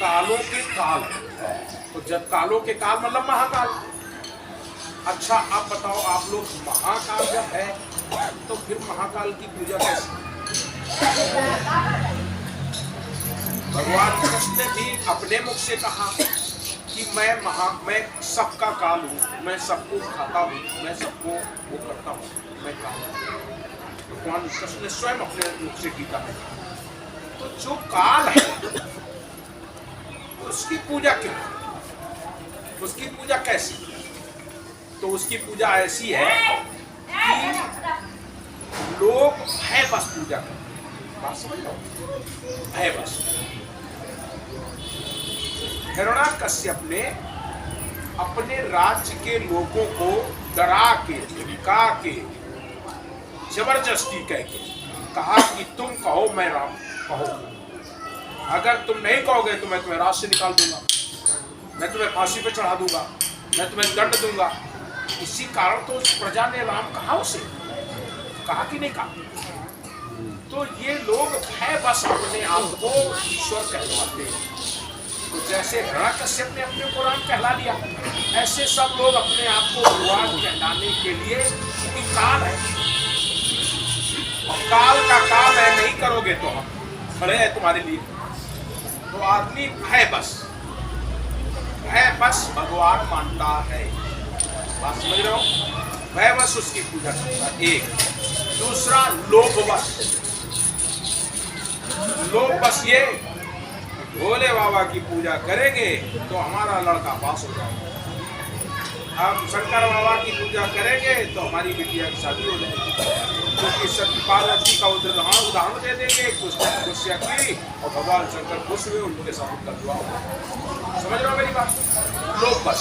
कालों के काल, तो जब कालों के काल मतलब महाकाल। अच्छा आप बताओ, आप लोग महाकाल जब है तो फिर महाकाल की पूजा कैसे? भगवान कृष्ण ने भी अपने मुख से कहा कि मैं सबका काल हूँ, मैं सबको खाता हूँ, मैं सबको वो करता हूँ, मैं काल हूँ। भगवान कृष्ण ने स्वयं अपने मुख से गीता में कहा। तो जो काल है उसकी पूजा क्यों, उसकी पूजा कैसी? तो उसकी पूजा ऐसी है कि लोग भय बस पूजा करते। बात समझ लो, भय बस। हिरण्याकश्यप ने अपने राज्य के लोगों को डरा के, धमका के, जबरदस्ती कह के कहा कि तुम कहो मैं राम कहो, अगर तुम नहीं कहोगे तो मैं तुम्हें राज्य से निकाल दूंगा, मैं तुम्हें फांसी पे चढ़ा दूंगा, मैं तुम्हें दंड दूंगा। इसी कारण तो उस प्रजा ने राम कहा, उसे कहा कि नहीं कहा। तो ये लोग है बस अपने आप को ईश्वर कहलाते हैं। तो जैसे हिरण्याकश्यप ने अपने को राम कहला लिया, ऐसे सब लोग अपने आप को भगवान कहलाने के लिए, क्योंकि काल है और काल का काम है, नहीं करोगे तो हम खड़े हैं तुम्हारे लिए। तो आदमी है बस भगवान मानता है। बात समझ रहे हो? वह बस उसकी पूजा करता है। एक दूसरा लोभ बस ये भोले बाबा की पूजा करेंगे तो हमारा लड़का पास हो जाएगा, हम शंकर बाबा की पूजा करेंगे तो हमारी बिटिया की शादी हो जाएगी, क्योंकि सती पार्वती का उदाहरण दे देंगे, कुछ की और भगवान शंकर खुश हुए, उनके साथ उनका विवाह होगा। समझ रहे हो मेरी बात? लोग बस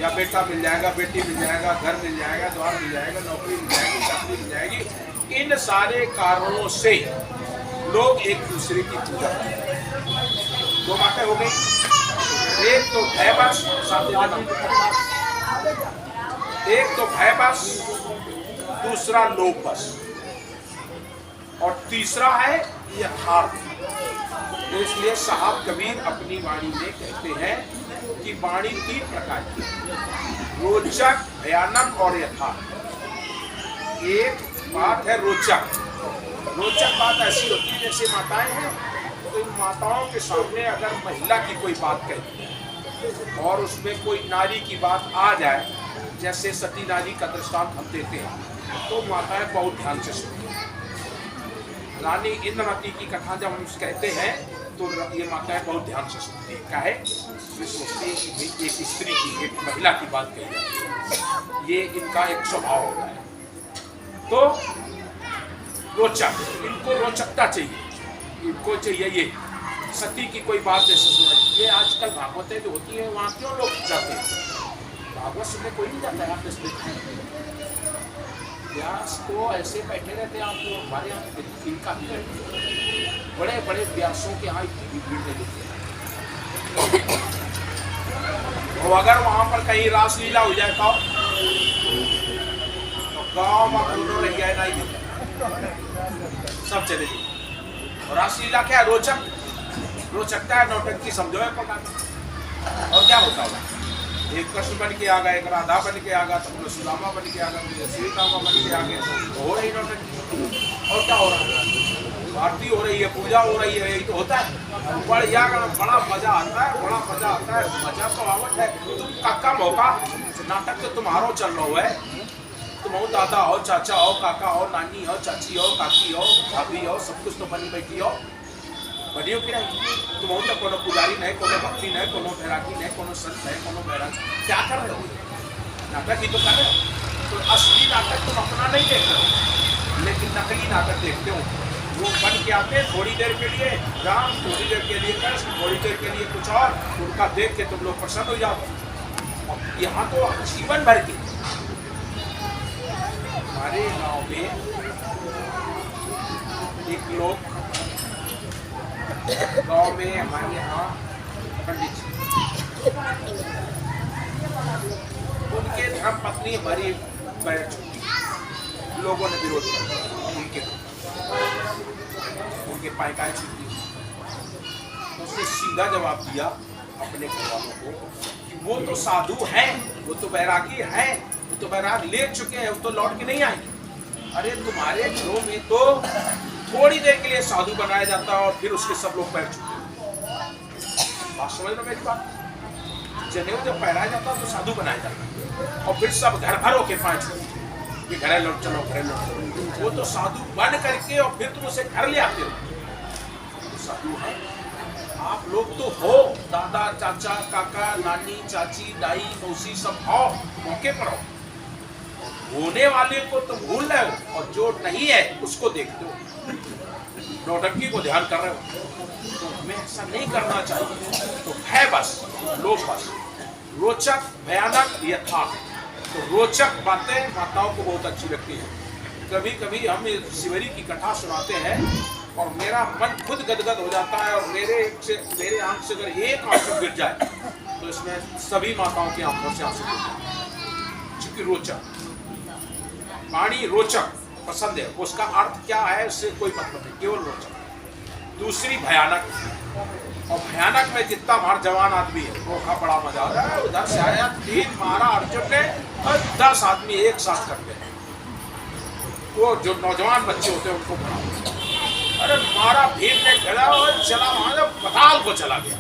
या बेटा मिल जाएगा, बेटी मिल जाएगा, घर मिल जाएगा, द्वार मिल जाएगा, नौकरी मिल जाएगी, चाकरी मिल जाएगी, इन सारे कारणों से लोग एक दूसरे की पूजा करते हैं। दो बातें हो गई, एक तो भयबस, एक तो भयबस, दूसरा लोभ बस, और तीसरा है यथार्थ। इसलिए साहब कबीर अपनी वाणी में कहते हैं कि वाणी 3 प्रकार की, रोचक, भयानक और यथार्थ। एक बात है रोचक बात ऐसी होती है जैसे माताएं हैं, तो इन माताओं के सामने अगर महिला की कोई बात कहती है और उसमें कोई नारी की बात आ जाए, जैसे सती नारी का दृष्टांत हम देते हैं, तो माताएं बहुत ध्यान से सुनती हैं। रानी इंद्रमती की कथा जब हम कहते हैं तो ये माताएं बहुत ध्यान से सुनती है। क्या है? वे सोचती है कि एक स्त्री की, एक महिला की बात कही जाती है, ये इनका एक स्वभाव होता है। तो रोचक, इनको रोचकता चाहिए, इनको चाहिए ये सती की कोई बात जैसे सुनाई। ये आजकल भागवतें जो होती है वहाँ क्यों लोग जाते हैं? भागवत सुनने कोई नहीं जाता है। आप व्यास तो ऐसे बैठे रहते हैं, आप तो हमारे यहाँ इनका बड़े बड़े व्यासों के यहाँ इतनी भीड़ नहीं होती है। तो अगर वहाँ पर कहीं रासलीला हो जाए तो गाँव में दोनों रह गया नहीं, सब चले गए। और रासलीला क्या है? रोचकता है, नौटंकी समझो है प्रकार। और क्या होता होगा? एक कृष्ण बन के आ गया, एक राधा बन के आ गया, तो सुदामा बन के आ गया, श्री रामा बन के आ गया, तो हो रही नौटंकी। और क्या हो रहा है? आरती हो रही है, पूजा हो रही है, यही तो होता है। बड़ा मजा आता है, मजा तो आवत है। काका मौका नाटक तो तुम्हारो चल रहा है, तुम हो, दादा हो, चाचा हो, काका हो, नानी हो, चाची हो, काकी हो, भाभी हो, सब कुछ तो बनी बैठी हो, बनी हो कि नहीं? तुम हो तो कोनो पुजारी नहीं, कोनो भक्ति नहीं, कोनो बैरागी नहीं, कोनो संत नहीं, कोनो बैराग, क्या कर रहे हो? नाटक ही तो कर रहे हो। तो असली नाटक तुम अपना नहीं देख रहे हो, लेकिन नकली नाटक देखते हो। वो बन के आते हैं थोड़ी देर के लिए राम, थोड़ी देर के लिए कृष्ण, थोड़ी देर के लिए कुछ और, उनका देख के तुम लोग प्रसन्न हो जाओ। यहाँ तो जीवन भर के। हमारे गांव में एक लोग, गांव में हमारे यहाँ पंडित जी, उनके धर्म पत्नी हमारी बैठ चुकी, लोगों ने विरोध किया, उनके पाइकाएं छूटी। तो उसने सीधा जवाब दिया अपने घर वालों को कि वो तो साधु है, वो तो बैरागी है, वो तो बैराग ले चुके हैं, वो तो लौट के नहीं आएंगे। अरे तुम्हारे घरों में तो थोड़ी देर के लिए साधु बनाया जाता है और फिर उसके सब लोग पैर छूते हैं। बात समझ लो मेरी बात। जनेऊ जब पहनाया जाता है तो साधु बनाया जाता है और फिर सब घर भर होके पाँच कि घरे लौट चलो, घरे लौट चलो। वो तो साधु बन करके और फिर तुम उसे घर ले आते हो, तो साधु है। आप लोग तो हो, दादा चाचा काका नानी चाची दाई मौसी सब आओ, मौके पर आओ। होने वाले को तुम भूल रहे हो और जो नहीं है उसको देखते हो, नौटंकी को ध्यान कर रहे हो। तो हमें ऐसा नहीं करना चाहिए। तो है बस लोग बस रोचक भयानक यथार्थ। तो रोचक बातें माताओं को बहुत अच्छी लगती है। कभी कभी हम शिवरी की कथा सुनाते हैं और मेरा मन खुद गदगद हो जाता है और मेरे आंख से अगर एक आंसू गिर जाए तो इसमें सभी माताओं की आंखों से आंसू गिर जाए। चूंकि रोचक वाणी रोचक पसंद है, उसका अर्थ क्या है उससे कोई मतलब नहीं, केवल रोचक। दूसरी भयानक, और भयानक में जितना हमारा जवान आदमी है वो का बड़ा मजा आ रहा है। उधर से आया 3 मारा अर्जुन ने और 10 आदमी एक साथ करते हैं। वो जो नौजवान बच्चे होते हैं उनको बड़ा, अरे मारा भीम ने खेला और चला वहां से पताल को चला गया,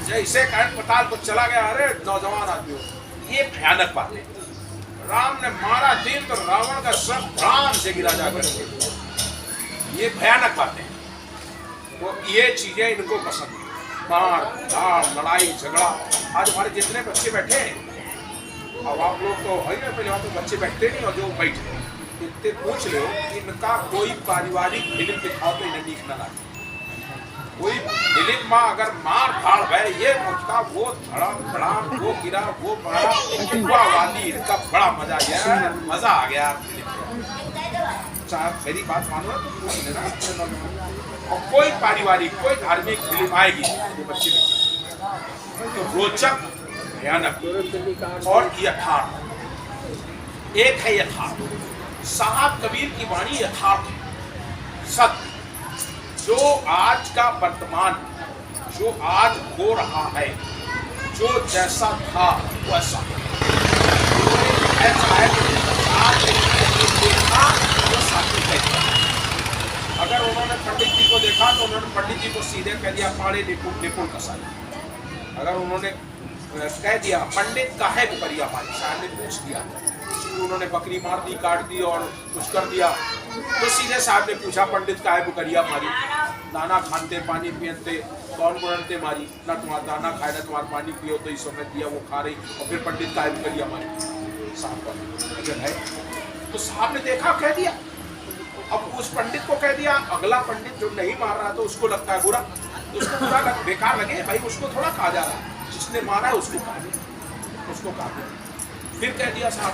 जैसे कारण पताल को चला गया। अरे नौजवान आदमी, ये भयानक बात है। राम ने मारा 3 तो रावण का सब प्राण से गिरा जाकर, ये भयानक बात है। तो ये चीजें इनको पसंद है, मार धाड़ लड़ाई झगड़ा। आज हमारे जितने बच्चे बैठे हैं, अब आप लोग तो है ना, पहले वहाँ तो बच्चे बैठते नहीं और जो बैठे इतने पूछ लो इनका कोई पारिवारिक फिल्म दिखाओ तो इन्हें नीक ना लगे। कोई फिल्म में अगर मार धाड़ है, ये मुझका वो धड़ा धड़ा वो गिरा वो मारा वाली, इनका बड़ा मजा आया, मजा आ गया। चाहे मेरी बात मानो तो पूछ लेना। और कोई पारिवारिक कोई धार्मिक फिल्म आएगी ये बच्चे तो रोचक भयानक और यथार्थ। एक है यथार्थ, साहब कबीर की वाणी यथार्थ सत्य। जो आज का वर्तमान, जो आज हो रहा है, जो जैसा था वैसा अगर उन्होंने पंडित जी को देखा तो उन्होंने पंडित जी को सीधे कह दिया पाड़े निपुण निपुण कसाई। अगर उन्होंने कह दिया पंडित काहे बुकरिया मारी, शायद ने पूछ दिया, उन्होंने बकरी मार दी काट दी और कुछ कर दिया, तो सीधे साहब ने पूछा पंडित काहे बुकरिया मारी, दाना खानते पानी पियते कौन गुणनते मारी, ना तुम्हारा दाना खाए ना तुम्हारा पानी पियो, तो इस समय दिया वो खा रही और फिर पंडित काहे बुकरिया मारी। साहब का है तो साहब ने देखा कह दिया। अब उस पंडित को कह दिया, अगला पंडित जो नहीं मार रहा तो उसको लगता है बुरा, तो उसको बुरा बेकार लगे भाई, उसको थोड़ा कहा जा रहा है, जिसने मारा है उसको कहा, उसको कहा। फिर कह दिया साहब